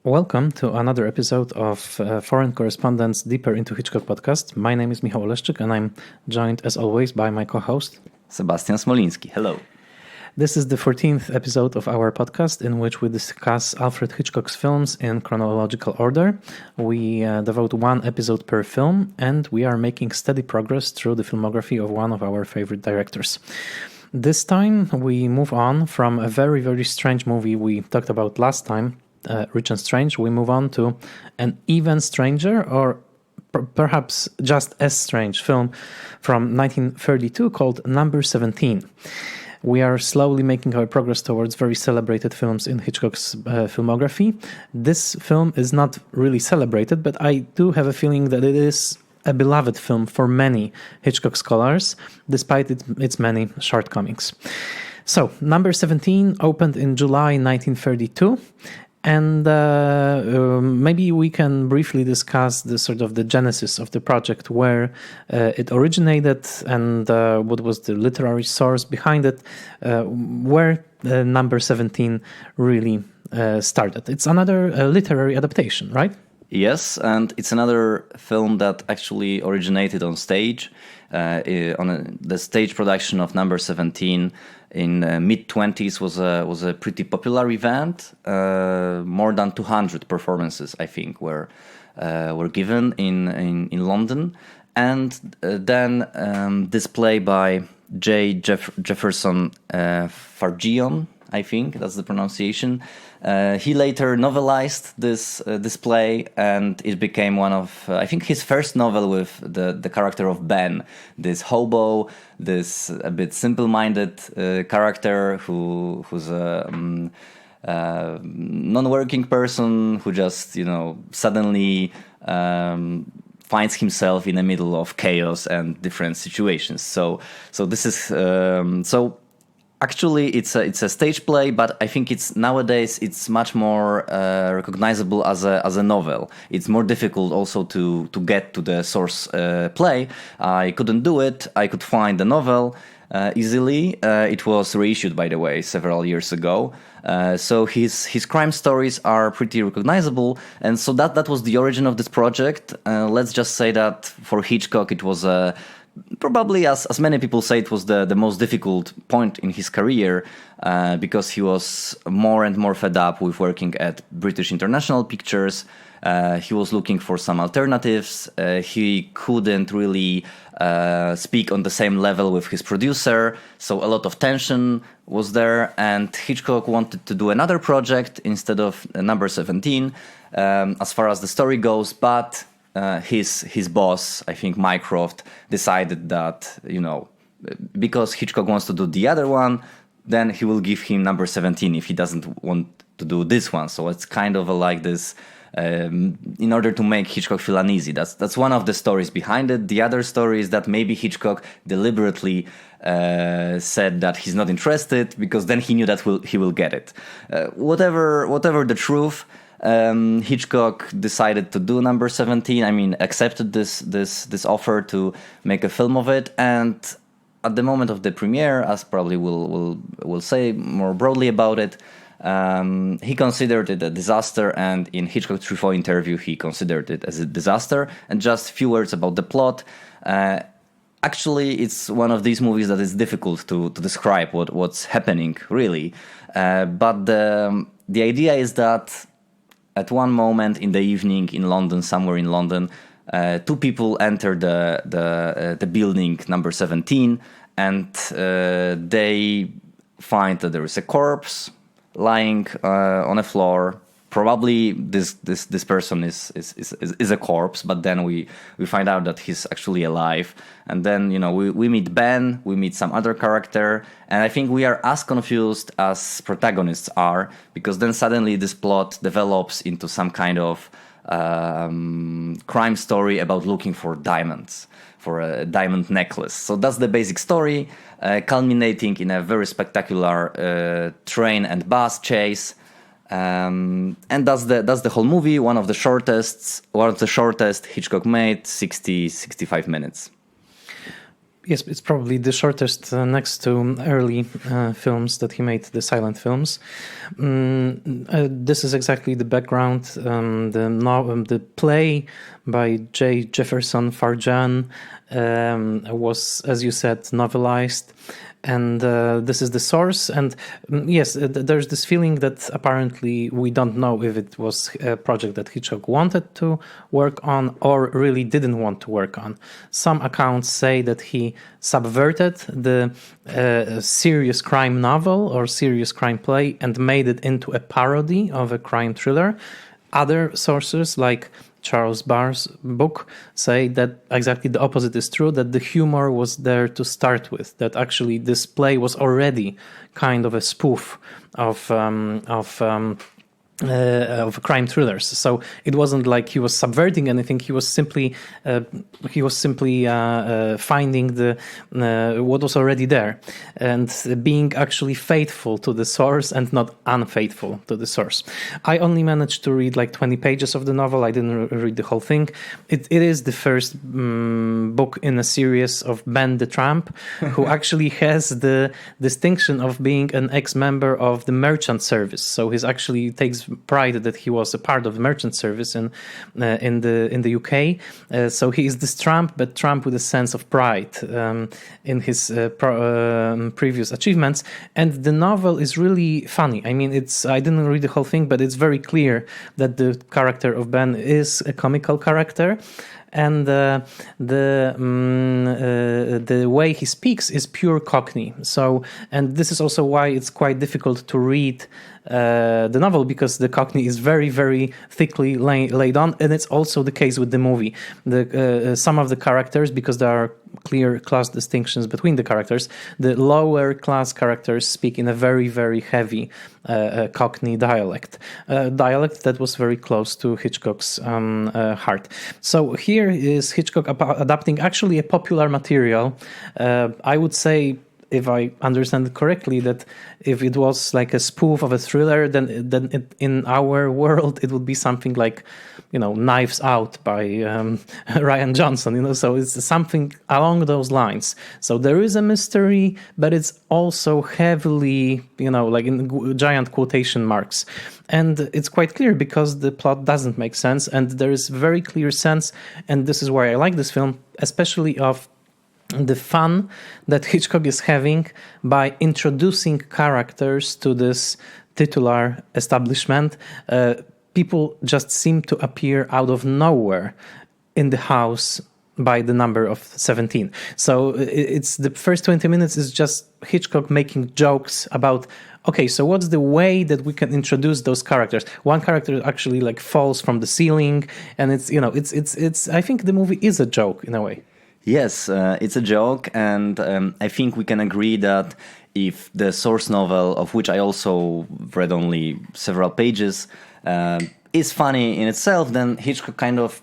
Welcome to another episode of Foreign Correspondents Deeper into Hitchcock podcast. My name is Michał Oleszczyk and I'm joined as always by my co-host Sebastian Smoliński. Hello. This is the 14th episode of our podcast in which we discuss Alfred Hitchcock's films in chronological order. We devote one episode per film and we are making steady progress through the filmography of one of our favorite directors. This time we move on from a very, very strange movie we talked about last time, Rich and Strange. We move on to an even stranger or perhaps just as strange film from 1932 called Number 17. We are slowly making our progress towards very celebrated films in Hitchcock's filmography. This film is not really celebrated, but I do have a feeling that it is a beloved film for many Hitchcock scholars, despite its many shortcomings. So, Number 17 opened in July 1932. And maybe we can briefly discuss the genesis of the project, where it originated and what was the literary source behind it, where Number 17 really started. It's another literary adaptation, right? Yes, and it's another film that actually originated on stage, the stage production of Number 17 in mid-20s was a pretty popular event. More than 200 performances, I think, were given in London, and then this play by J. Jefferson Farjeon, I think that's the pronunciation. He later novelized this play, and it became one of I think his first novel with the character of Ben, this hobo, this a bit simple-minded character who's a non-working person who just suddenly finds himself in the middle of chaos and different situations. So this is Actually, it's a stage play, but I think nowadays it's much more recognizable as a novel. It's more difficult also to get to the source play. I couldn't do it. I could find the novel easily. It was reissued, by the way, several years ago. So his crime stories are pretty recognizable, and so that was the origin of this project. Let's just say that for Hitchcock, it was probably, as many people say, it was the most difficult point in his career because he was more and more fed up with working at British International Pictures. He was looking for some alternatives. He couldn't really speak on the same level with his producer, so a lot of tension was there, and Hitchcock wanted to do another project instead of Number 17 as far as the story goes, but his boss, I think Mycroft, decided that, because Hitchcock wants to do the other one, then he will give him Number 17 if he doesn't want to do this one. So it's kind of like this, in order to make Hitchcock feel uneasy. That's one of the stories behind it. The other story is that maybe Hitchcock deliberately said that he's not interested because then he knew that he will get it. Whatever the truth, Hitchcock decided to do Number 17. I mean, accepted this offer to make a film of it, and at the moment of the premiere, as probably we'll say more broadly about it, he considered it a disaster, and in Hitchcock Truffaut interview, he considered it as a disaster. And just a few words about the plot. Actually, it's one of these movies that is difficult to describe what's happening, really. But the idea is that at one moment in the evening in London, somewhere in London, two people enter the building Number 17, and they find that there is a corpse lying on a floor. Probably this person is a corpse, but then we find out that he's actually alive. And then we meet Ben, we meet some other character, and I think we are as confused as protagonists are, because then suddenly this plot develops into some kind of crime story about looking for diamonds, for a diamond necklace. So that's the basic story, culminating in a very spectacular train and bus chase. And that's the whole movie. One of the shortest Hitchcock made, 65 minutes. Yes, it's probably the shortest next to early films that he made, the silent films. This is exactly the background. The play by J. Jefferson Farjan was, as you said, novelized. And this is the source. And yes, there's this feeling that apparently we don't know if it was a project that Hitchcock wanted to work on or really didn't want to work on. Some accounts say that he subverted the serious crime novel or serious crime play and made it into a parody of a crime thriller. Other sources, like Charles Barr's book, say that exactly the opposite is true, that the humor was there to start with, that actually this play was already kind of a spoof of crime thrillers. So it wasn't like he was subverting anything. He was simply finding the what was already there and being actually faithful to the source and not unfaithful to the source. I only managed to read like 20 pages of the novel. I didn't read the whole thing. It is the first book in a series of Ben the Tramp, who actually has the distinction of being an ex-member of the merchant service. So he's actually takes pride that he was a part of the merchant service in the UK. So he is this Trump, but Trump with a sense of pride in his previous achievements. And the novel is really funny. I mean, I didn't read the whole thing, but it's very clear that the character of Ben is a comical character. And the way he speaks is pure Cockney. So, and this is also why it's quite difficult to read the novel, because the Cockney is very, very thickly laid on, and it's also the case with the movie. Some of the characters, because there are clear class distinctions between the characters, the lower class characters speak in a very, very heavy Cockney dialect that was very close to Hitchcock's heart. So here is Hitchcock adapting actually a popular material. I would say, if I understand it correctly, that if it was like a spoof of a thriller, then in our world it would be something like, Knives Out by Rian Johnson. So it's something along those lines. So there is a mystery, but it's also heavily, like in giant quotation marks. And it's quite clear because the plot doesn't make sense, and there is very clear sense, and this is why I like this film, especially of the fun that Hitchcock is having by introducing characters to this titular establishment. People just seem to appear out of nowhere in the house by the number of 17. So it's the first 20 minutes is just Hitchcock making jokes about, okay, so what's the way that we can introduce those characters? One character actually like falls from the ceiling, and it's I think the movie is a joke in a way. Yes, it's a joke, and I think we can agree that if the source novel, of which I also read only several pages, is funny in itself, then Hitchcock kind of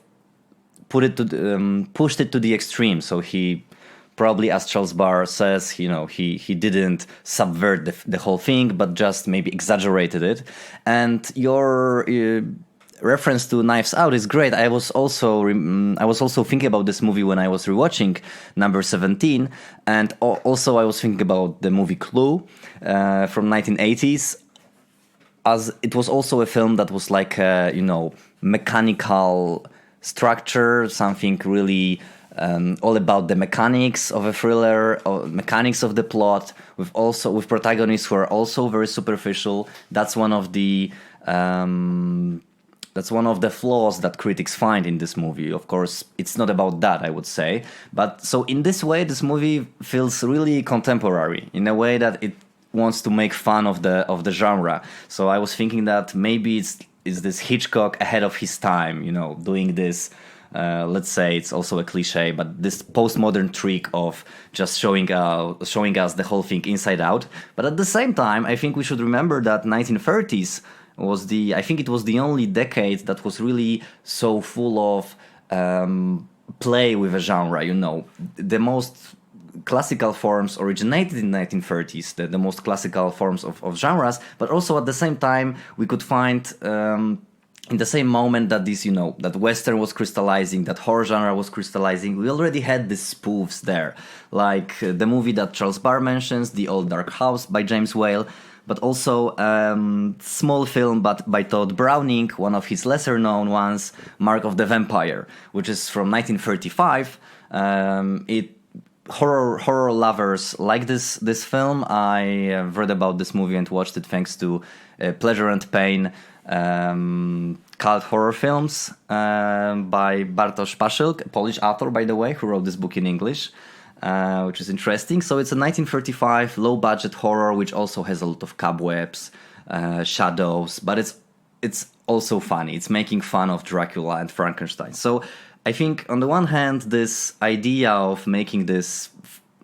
pushed it to the extreme. So he probably, as Charles Barr says, he didn't subvert the whole thing, but just maybe exaggerated it. And your reference to Knives Out is great. I was also thinking about this movie when I was rewatching number 17, and also I was thinking about the movie Clue from 1980s, as it was also a film that was like a, mechanical structure, something really all about the mechanics of a thriller, or mechanics of the plot, with protagonists who are also very superficial. That's one of the flaws that critics find in this movie. Of course, it's not about that, I would say. But so in this way, this movie feels really contemporary in a way that it wants to make fun of the genre. So I was thinking that maybe it's this Hitchcock ahead of his time, doing this. Let's say it's also a cliche, but this postmodern trick of just showing us the whole thing inside out. But at the same time, I think we should remember that 1930s was the only decade that was really so full of play with a genre. The most classical forms originated in 1930s, the most classical forms of genres, but also at the same time we could find in the same moment that this, that Western was crystallizing, that horror genre was crystallizing, we already had these spoofs there. Like the movie that Charles Barr mentions, The Old Dark House by James Whale, but also small film but by Todd Browning, one of his lesser known ones, Mark of the Vampire, which is from 1935. Horror lovers like this film. I read about this movie and watched it thanks to Pleasure and Pain cult horror films by Bartosz Paszylk, a Polish author, by the way, who wrote this book in English, which is interesting. So it's a 1935 low-budget horror, which also has a lot of cobwebs, shadows, but it's also funny. It's making fun of Dracula and Frankenstein. So I think on the one hand, this idea of making this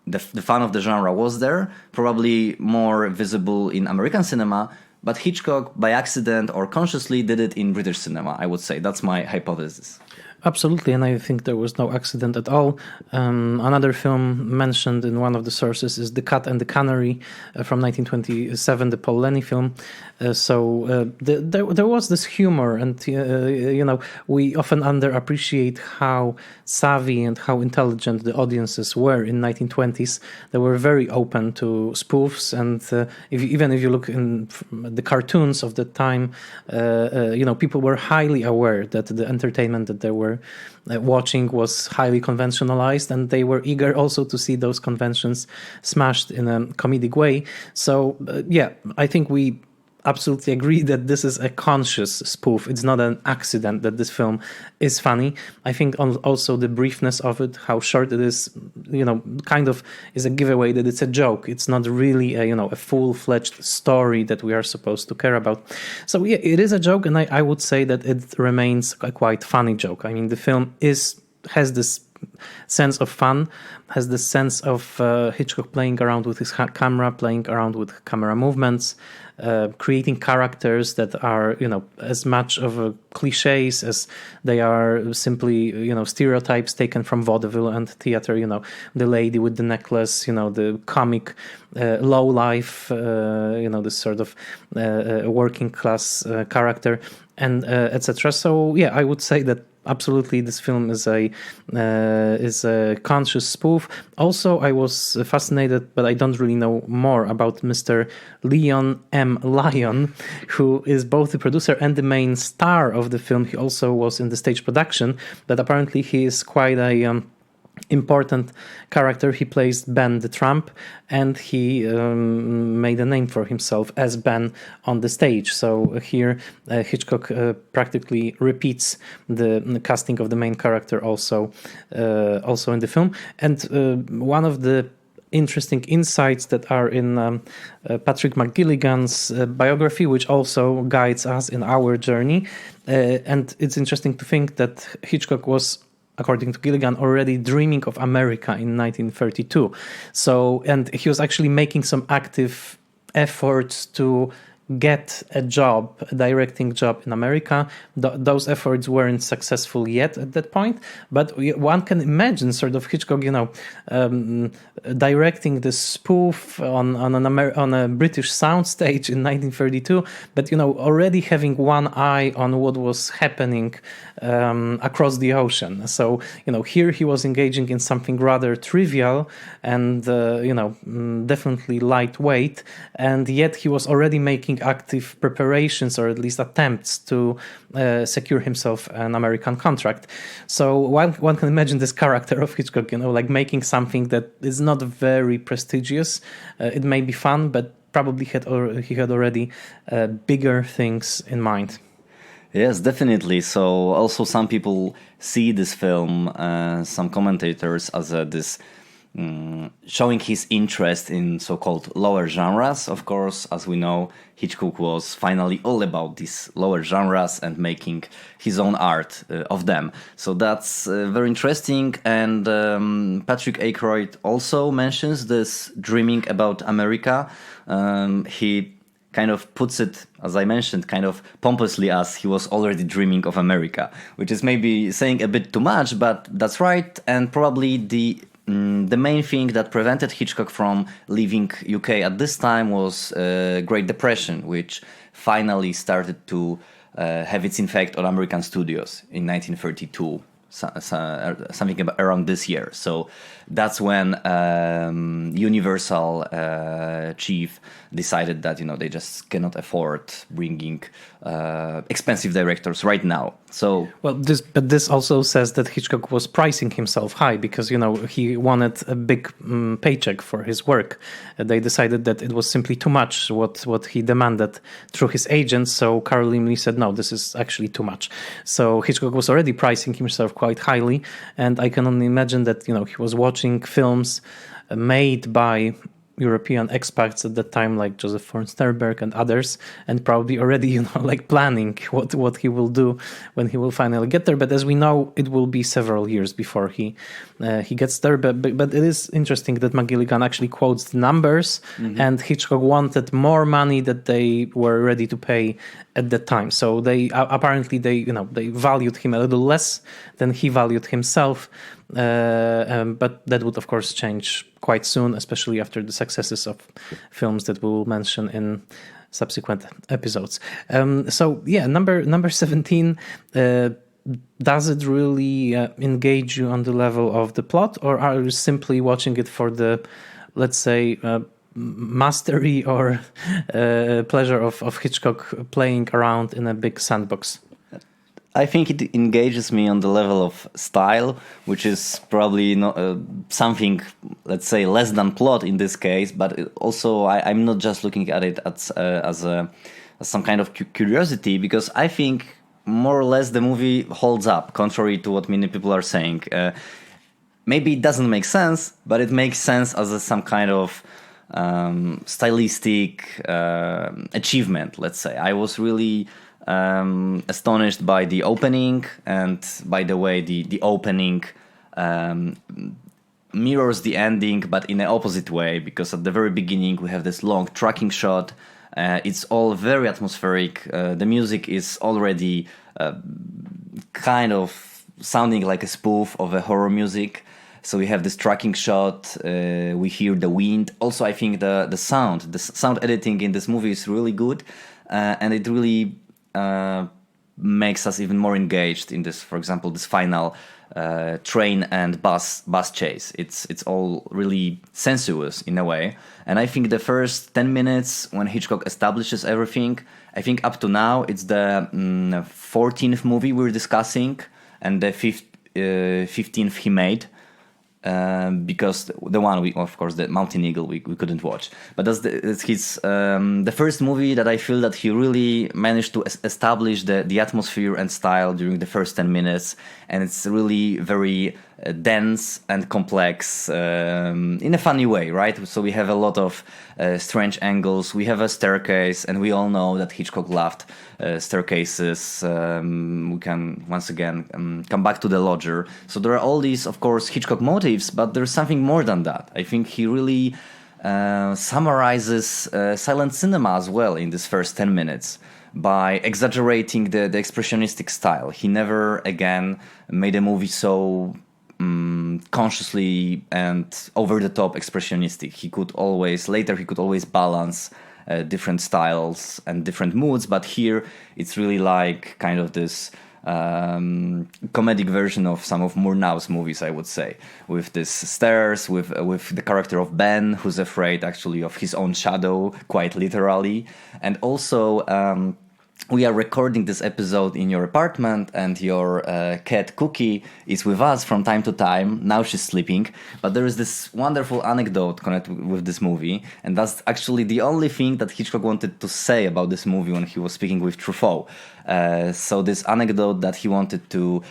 the fun of the genre was there, probably more visible in American cinema, but Hitchcock, by accident or consciously, did it in British cinema, I would say. That's my hypothesis. Absolutely, and I think there was no accident at all. Another film mentioned in one of the sources is The Cat and the Canary from 1927, the Paul Lenny film. There was this humor, and we often underappreciate how savvy and how intelligent the audiences were in 1920s. They were very open to spoofs, and even if you look in the cartoons of the time, people were highly aware that the entertainment that they were watching was highly conventionalized, and they were eager also to see those conventions smashed in a comedic way. So I think we absolutely agree that this is a conscious spoof. It's not an accident that this film is funny. I think also the briefness of it, how short it is, kind of is a giveaway that it's a joke. It's not really a full-fledged story that we are supposed to care about. So yeah, it is a joke, and I would say that it remains a quite funny joke. I mean, the film has this sense of fun, has this sense of Hitchcock playing around with his camera, playing around with camera movements, creating characters that are, as much of cliches as they are simply, stereotypes taken from vaudeville and theater. The lady with the necklace, the comic low life, this sort of working class character, and etc. So yeah, I would say that absolutely this film is a conscious spoof. Also, I was fascinated, but I don't really know more about Mr. Leon M. Lyon, who is both the producer and the main star of the film. He also was in the stage production, but apparently he is quite a important character. He plays Ben the Tramp, and he made a name for himself as Ben on the stage. So here Hitchcock practically repeats the casting of the main character also in the film. And one of the interesting insights that are in Patrick McGilligan's biography, which also guides us in our journey. And it's interesting to think that Hitchcock was, according to Gilligan, already dreaming of America in 1932. And he was actually making some active efforts to get a directing job in America. Those efforts weren't successful yet at that point, but one can imagine sort of Hitchcock, directing the spoof on a British soundstage in 1932, but already having one eye on what was happening across the ocean. So here he was engaging in something rather trivial and definitely lightweight, and yet he was already making active preparations, or at least attempts, to secure himself an American contract. So one can imagine this character of Hitchcock, like making something that is not very prestigious. It may be fun, but probably he had already bigger things in mind. Yes, definitely. So also some people see this film, some commentators, as this showing his interest in so-called lower genres. Of course, as we know, Hitchcock was finally all about these lower genres and making his own art of them. So that's very interesting. And Patrick Aykroyd also mentions this dreaming about America. He kind of puts it, as I mentioned, kind of pompously, as he was already dreaming of America, which is maybe saying a bit too much, but that's right. And probably the main thing that prevented Hitchcock from leaving UK at this time was Great Depression, which finally started to have its effect on American studios in 1932. Something around this year. So that's when Universal chief decided that they just cannot afford bringing expensive directors right now. So this also says that Hitchcock was pricing himself high because he wanted a big paycheck for his work. They decided that it was simply too much what he demanded through his agents. So Carl Laemmle said, no, this is actually too much. So Hitchcock was already pricing himself quite highly, and I can only imagine that he was watching films made by European expats at that time, like Joseph von Sternberg and others, and probably already planning what he will do when he will finally get there. But as we know, it will be several years before he gets there. But it is interesting that McGilligan actually quotes the numbers, and Hitchcock wanted more money that they were ready to pay at that time. So they apparently they valued him a little less than he valued himself. But that would of course change quite soon, especially after the successes of films that we will mention in subsequent episodes. Number 17, does it really engage you on the level of the plot, or are you simply watching it for the, let's say, mastery or pleasure of Hitchcock playing around in a big sandbox? I think it engages me on the level of style, which is probably not, something, let's say, less than plot in this case. But also, I'm not just looking at it as some kind of curiosity, because I think more or less the movie holds up, contrary to what many people are saying. Maybe it doesn't make sense, but it makes sense as some kind of stylistic achievement, let's say. I was really astonished by the opening, and by the way, the opening mirrors the ending, but in the opposite way, because at the very beginning we have this long tracking shot. It's all very atmospheric. The music is already kind of sounding like a spoof of a horror music. So we have this tracking shot, we hear the wind. Also, I think the sound editing in this movie is really good, and it really makes us even more engaged in this, for example, this final train and bus chase. It's all really sensuous in a way. And I think the first 10 minutes when Hitchcock establishes everything, I think up to now it's the 14th movie we're discussing, and the 15th he made. Because the one of course, the Mountain Eagle, we couldn't watch, but that's his the first movie that I feel that he really managed to establish the atmosphere and style during the first 10 minutes, and it's really very dense and complex in a funny way, right? So we have a lot of strange angles. We have a staircase, and we all know that Hitchcock loved staircases. We can once again come back to The Lodger. So there are all these, of course, Hitchcock motives, but there's something more than that. I think he really summarizes silent cinema as well in this first 10 minutes by exaggerating the expressionistic style. He never again made a movie so consciously and over-the-top expressionistic. He could always balance different styles and different moods, but here it's really like kind of this comedic version of some of Murnau's movies, I would say, with this stairs, with the character of Ben, who's afraid actually of his own shadow, quite literally. And also we are recording this episode in your apartment, and your cat Cookie is with us from time to time. Now she's sleeping, but there is this wonderful anecdote connected with this movie, and that's actually the only thing that Hitchcock wanted to say about this movie when he was speaking with Truffaut. So this anecdote that he wanted to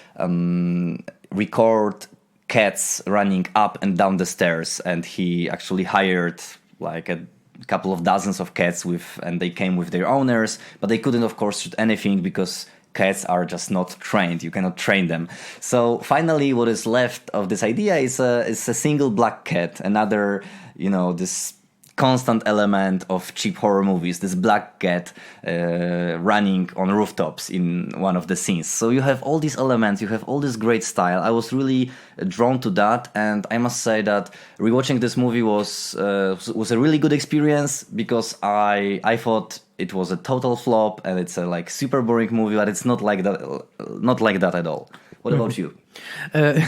record cats running up and down the stairs, and he actually hired like a couple of dozens of cats and they came with their owners, but they couldn't of course shoot anything because cats are just not trained. You cannot train them. So finally what is left of this idea is a single black cat, another, this constant element of cheap horror movies, this black cat running on rooftops in one of the scenes. So you have all these elements, you have all this great style. I was really drawn to that, and I must say that rewatching this movie was a really good experience, because I thought it was a total flop and it's a like super boring movie, but it's not like that at all. What about you?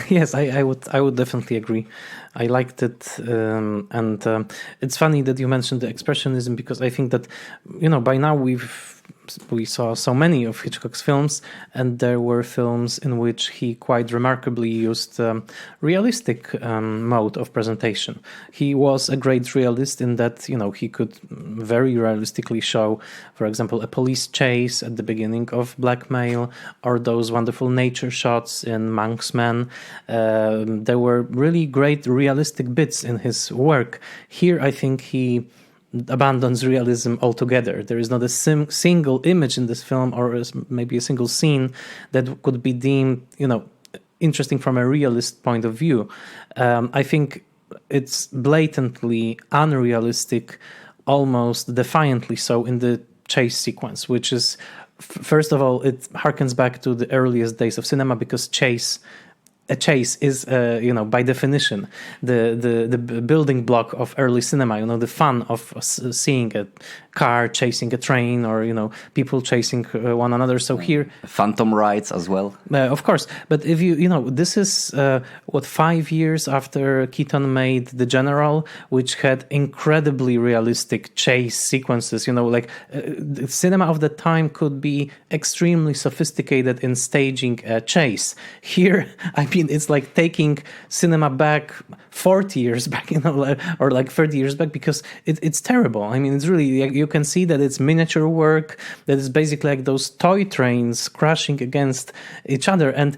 Yes, I would definitely agree. I liked it, and it's funny that you mentioned the expressionism, because I think that by now we saw so many of Hitchcock's films, and there were films in which he quite remarkably used realistic mode of presentation. He was a great realist in that he could very realistically show, for example, a police chase at the beginning of Blackmail, or those wonderful nature shots in Monk's Man. There were really great realistic bits in his work. Here, I think he abandons realism altogether. There is not a single image in this film, or maybe a single scene, that could be deemed, interesting from a realist point of view. I think it's blatantly unrealistic, almost defiantly so, in the chase sequence, which is, first of all, it harkens back to the earliest days of cinema, because a chase is, by definition, the building block of early cinema. The fun of seeing a car chasing a train, or people chasing one another. So here, phantom rides as well. Of course, but if this is 5 years after Keaton made The General, which had incredibly realistic chase sequences. The cinema of the time could be extremely sophisticated in staging a chase. Here, I mean, it's like taking cinema back 40 years back, or like 30 years back, because it's terrible. I mean, it's really, you can see that it's miniature work, that is basically like those toy trains crashing against each other. And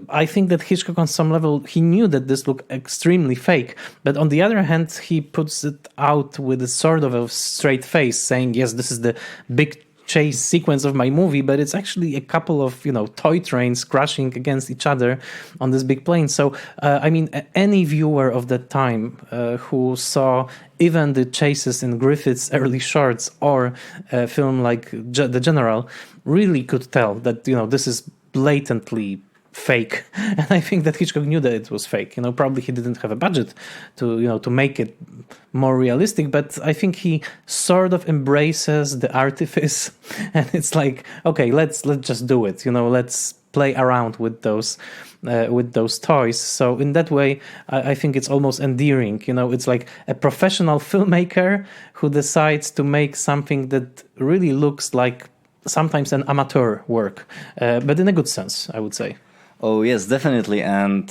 I think that Hitchcock, on some level, he knew that this looked extremely fake. But on the other hand, he puts it out with a sort of a straight face, saying, yes, this is the big chase sequence of my movie, but it's actually a couple of toy trains crashing against each other on this big plane. So I mean, any viewer of that time who saw even the chases in Griffith's early shorts, or a film like The General, really could tell that this is blatantly fake. And I think that Hitchcock knew that it was fake. Probably he didn't have a budget to make it more realistic, but I think he sort of embraces the artifice, and it's like, okay, let's just do it. Let's play around with those toys. So in that way, I think it's almost endearing. It's like a professional filmmaker who decides to make something that really looks like sometimes an amateur work, but in a good sense, I would say. Oh yes, definitely. And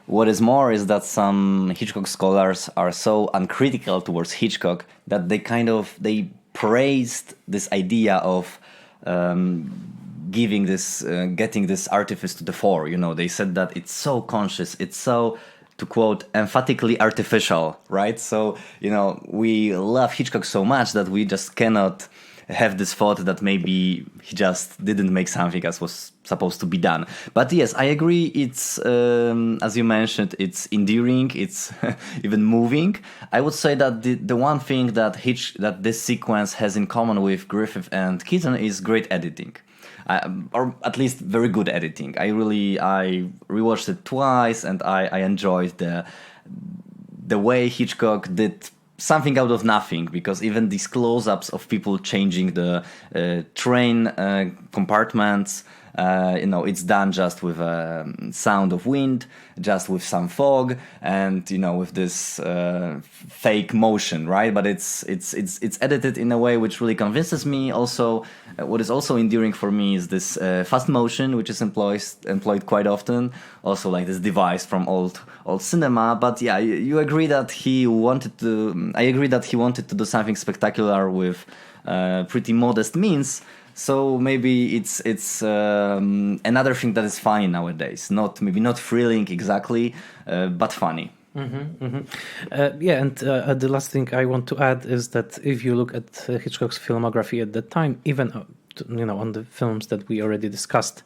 what is more is that some Hitchcock scholars are so uncritical towards Hitchcock that they praised this idea of getting this artifice to the fore. They said that it's so conscious, it's so, to quote, emphatically artificial, right? So we love Hitchcock so much that we just cannot have this thought that maybe he just didn't make something as was supposed to be done. But yes, I agree. It's as you mentioned, it's endearing. It's even moving. I would say that the one thing that this sequence has in common with Griffith and Keaton is great editing. Or at least very good editing. I rewatched it twice, and I enjoyed the way Hitchcock did something out of nothing, because even these close-ups of people changing the train compartments, it's done just with a sound of wind, just with some fog, and with this fake motion, right? But it's edited in a way which really convinces me. Also, what is also endearing for me is this fast motion, which is employed quite often. Also, like this device from old cinema. But yeah, you agree that he wanted to. I agree that he wanted to do something spectacular with pretty modest means. So maybe it's another thing that is funny nowadays. Maybe not thrilling exactly, but funny. Mm-hmm, mm-hmm. Yeah, and the last thing I want to add is that if you look at Hitchcock's filmography at that time, even on the films that we already discussed,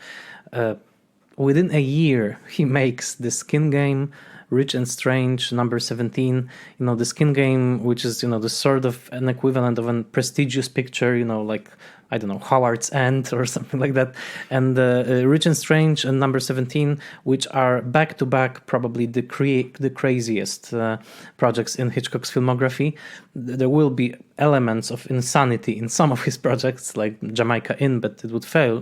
within a year he makes The Skin Game, Rich and Strange, number 17, The Skin Game, which is, the sort of an equivalent of a prestigious picture, like, I don't know, Howard's End or something like that. And Rich and Strange and number 17, which are back-to-back probably the craziest projects in Hitchcock's filmography. There will be elements of insanity in some of his projects, like Jamaica Inn, but it would fail.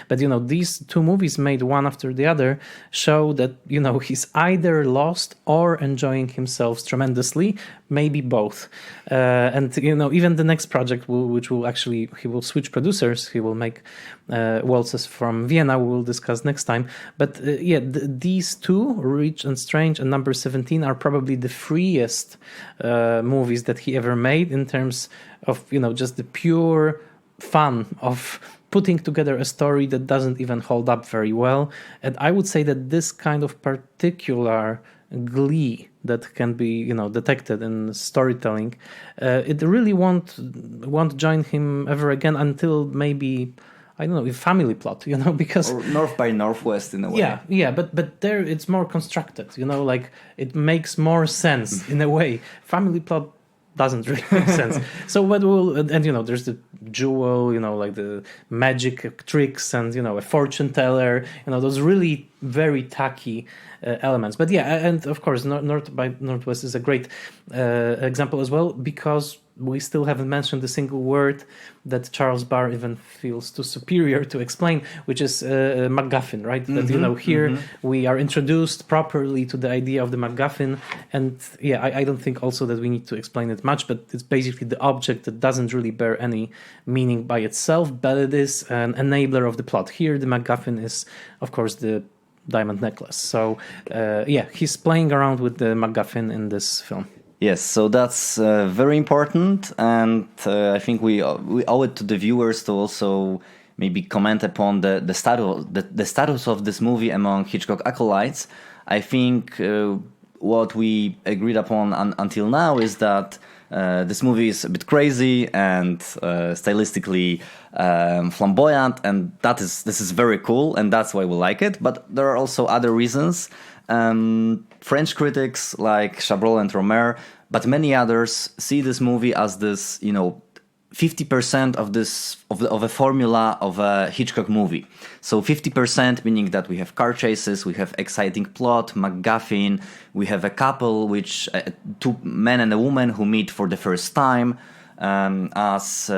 But, these two movies made one after the other show that, he's either lost or enjoying himself tremendously, maybe both. And, even the next project, which will actually, he will switch producers, he will make Waltzes from Vienna, we will discuss next time. But these two, Rich and Strange and number 17, are probably the freest movies that he ever made in terms of, just the pure fun of putting together a story that doesn't even hold up very well. And I would say that this kind of particular glee that can be detected in storytelling, it really won't join him ever again until maybe, I don't know, a Family Plot, because or North by Northwest in a way. Yeah, but there it's more constructed, like it makes more sense in a way. Family Plot doesn't really make sense. So what will, and there's the jewel, like the magic tricks and a fortune teller, those really very tacky elements. But and of course North by Northwest is a great example as well, because we still haven't mentioned a single word that Charles Barr even feels too superior to explain, which is MacGuffin, right? That here we are introduced properly to the idea of the MacGuffin, and I don't think also that we need to explain it much, but it's basically the object that doesn't really bear any meaning by itself, but it is an enabler of the plot. Here the MacGuffin is, of course, the diamond necklace. So he's playing around with the MacGuffin in this film. Yes, so that's very important, and I think we owe it to the viewers to also maybe comment upon the status of this movie among Hitchcock acolytes. I think what we agreed upon until now is that this movie is a bit crazy and stylistically flamboyant, and this is very cool, and that's why we like it. But there are also other reasons. French critics like Chabrol and Romer, but many others, see this movie as this, 50% of a formula of a Hitchcock movie. So 50% meaning that we have car chases, we have exciting plot, MacGuffin, we have a couple, which two men and a woman who meet for the first time. As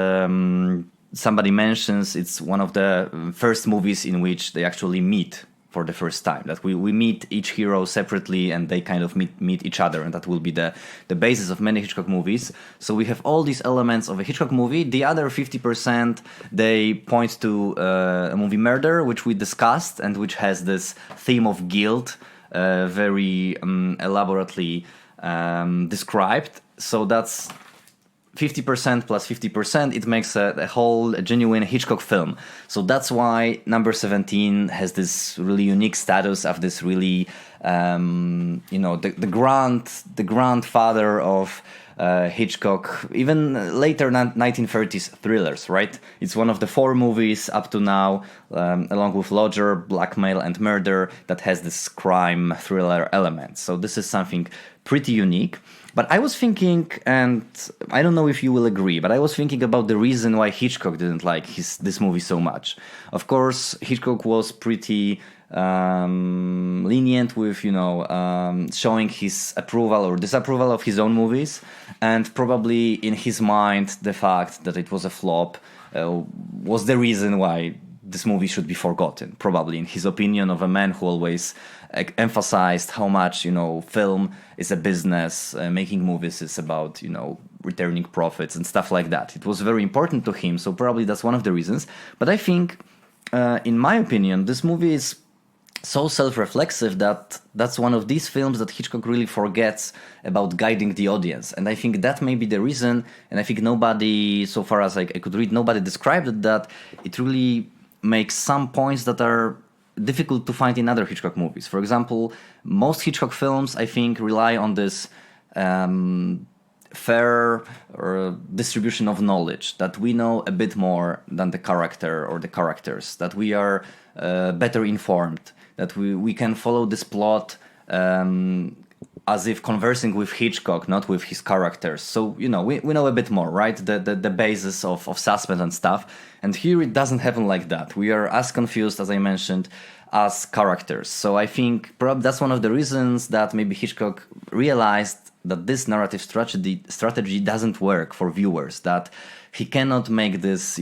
somebody mentions, it's one of the first movies in which they actually meet for the first time, that we meet each hero separately and they kind of meet each other, and that will be the basis of many Hitchcock movies. So we have all these elements of a Hitchcock movie. The other 50%, they point to a movie Murder, which we discussed and which has this theme of guilt very elaborately described. So that's 50% plus 50%, it makes a whole genuine Hitchcock film. So that's why number 17 has this really unique status of this really, the grandfather of Hitchcock, even later 1930s thrillers, right? It's one of the 4 movies up to now, along with Lodger, Blackmail, and Murder, that has this crime thriller element. So this is something pretty unique. But I was thinking, and I don't know if you will agree, but I was thinking about the reason why Hitchcock didn't like this movie so much. Of course, Hitchcock was pretty lenient with, showing his approval or disapproval of his own movies, and probably in his mind, the fact that it was a flop was the reason why this movie should be forgotten, probably in his opinion of a man who always emphasized how much, film is a business, making movies is about, returning profits and stuff like that. It was very important to him, so probably that's one of the reasons. But I think, in my opinion, this movie is so self-reflexive that that's one of these films that Hitchcock really forgets about guiding the audience. And I think that may be the reason, and I think nobody, so far as I could read, nobody described it, that it really makes some points that are difficult to find in other Hitchcock movies. For example, most Hitchcock films, I think, rely on this fair distribution of knowledge, that we know a bit more than the character or the characters, that we are better informed, that we can follow this plot as if conversing with Hitchcock, not with his characters. So, we know a bit more, right? The basis of suspense and stuff. And here it doesn't happen like that. We are as confused, as I mentioned, as characters. So I think probably that's one of the reasons that maybe Hitchcock realized that this narrative strategy doesn't work for viewers, that he cannot make this,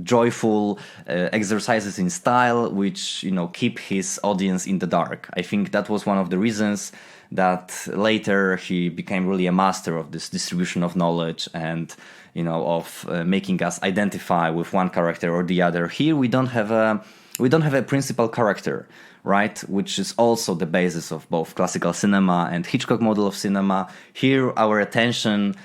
joyful exercises in style which keep his audience in the dark. I think that was one of the reasons that later he became really a master of this distribution of knowledge and of making us identify with one character or the other. Here we don't have a principal character, right, which is also the basis of both classical cinema and Hitchcock model of cinema. Here our attention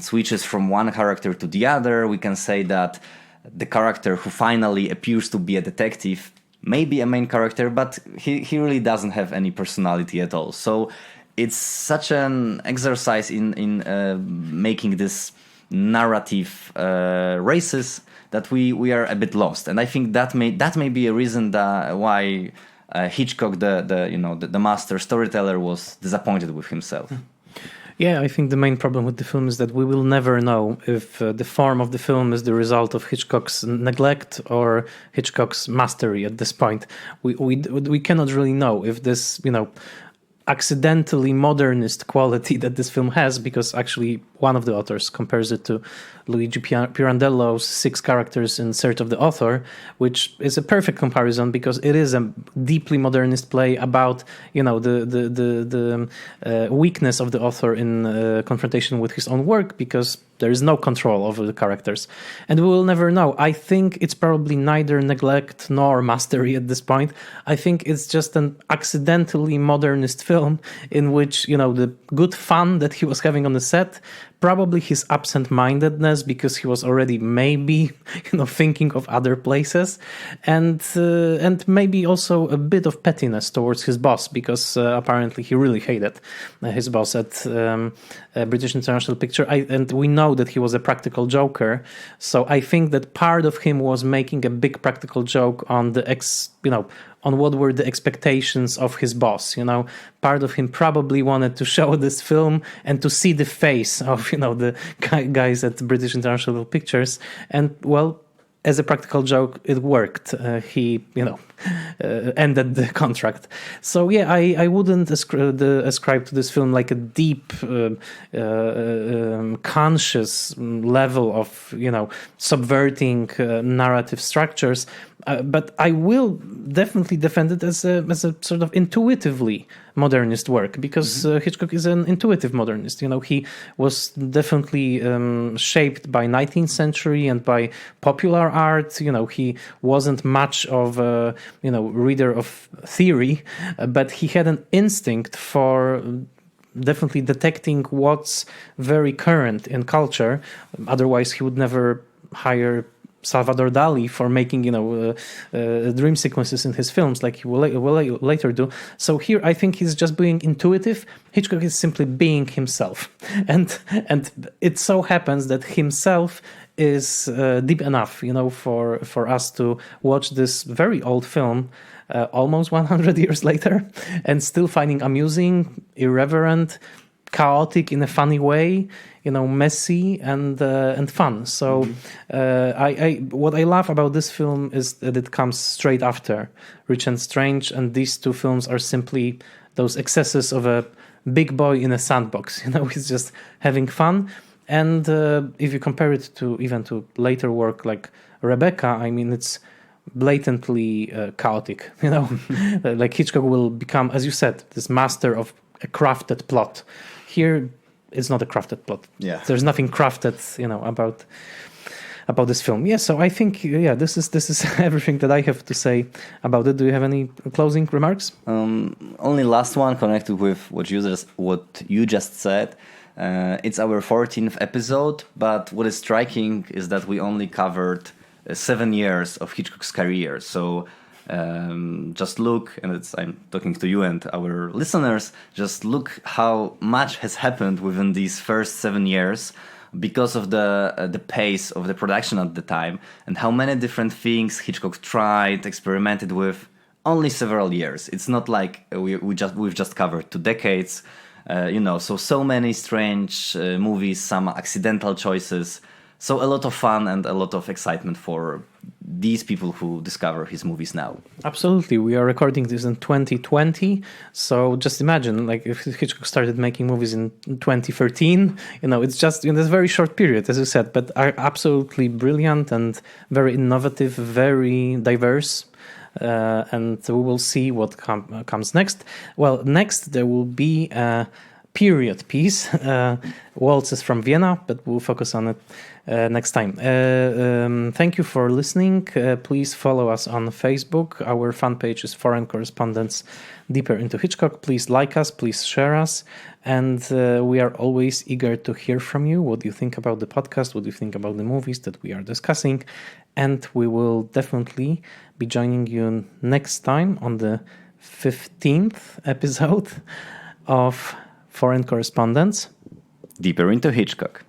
switches from one character to the other. We can say that the character who finally appears to be a detective may be a main character, but he really doesn't have any personality at all. So it's such an exercise in making this narrative races that we are a bit lost. And I think that may be a reason why Hitchcock, the master storyteller, was disappointed with himself. Yeah, I think the main problem with the film is that we will never know if the form of the film is the result of Hitchcock's neglect or Hitchcock's mastery at this point. We cannot really know if this, accidentally modernist quality that this film has, because actually one of the authors compares it to Luigi Pirandello's Six Characters in Search of the Author, which is a perfect comparison because it is a deeply modernist play about the weakness of the author in confrontation with his own work, because there is no control over the characters, and we will never know. I think it's probably neither neglect nor mastery at this point. I think it's just an accidentally modernist film in which the good fun that he was having on the set, probably his absent-mindedness because he was already maybe thinking of other places, and maybe also a bit of pettiness towards his boss, because apparently he really hated his boss at British International Picture, and we know that he was a practical joker. So I think that part of him was making a big practical joke on on what were the expectations of his boss. Part of him probably wanted to show this film and to see the face of the guys at British International Pictures, and well, as a practical joke, it worked. He ended the contract. So yeah, I wouldn't ascribe to this film like a deep conscious level of subverting narrative structures, but I will definitely defend it as a sort of intuitively modernist work, because Hitchcock is an intuitive modernist. He was definitely shaped by 19th century and by popular art. He wasn't much of a reader of theory, but he had an instinct for definitely detecting what's very current in culture. Otherwise, he would never hire Salvador Dali for making dream sequences in his films like he will later do. So here I think he's just being intuitive. Hitchcock is simply being himself, and it so happens that himself is deep enough for us to watch this very old film almost 100 years later and still finding amusing, irreverent, chaotic in a funny way, messy and fun. So what I love about this film is that it comes straight after Rich and Strange, and these two films are simply those excesses of a big boy in a sandbox. He's just having fun. And if you compare it to later work like Rebecca, I mean, it's blatantly chaotic. Like Hitchcock will become, as you said, this master of a crafted plot. Here, it's not a crafted plot. Yeah, there's nothing crafted, about this film. Yeah, so I think this is everything that I have to say about it. Do you have any closing remarks? Only last one connected with what you just said. It's our 14th episode, but what is striking is that we only covered 7 years of Hitchcock's career. So just look, and I'm talking to you and our listeners, just look how much has happened within these first 7 years because of the pace of the production at the time, and how many different things Hitchcock tried, experimented with, only several years. It's not like we've just covered 2 decades. So many strange movies, some accidental choices. So a lot of fun and a lot of excitement for these people who discover his movies now. Absolutely. We are recording this in 2020. So just imagine, like, if Hitchcock started making movies in 2013, it's just in this very short period, as you said, but are absolutely brilliant and very innovative, very diverse. And we will see what comes next. Well, next there will be a period piece, Waltzes from Vienna, but we'll focus on it next time. Thank you for listening. Please follow us on Facebook. Our fan page is Foreign Correspondents Deeper into Hitchcock. Please like us, please share us. And we are always eager to hear from you. What do you think about the podcast? What do you think about the movies that we are discussing? And we will definitely be joining you next time on the 15th episode of Foreign Correspondents Deeper into Hitchcock.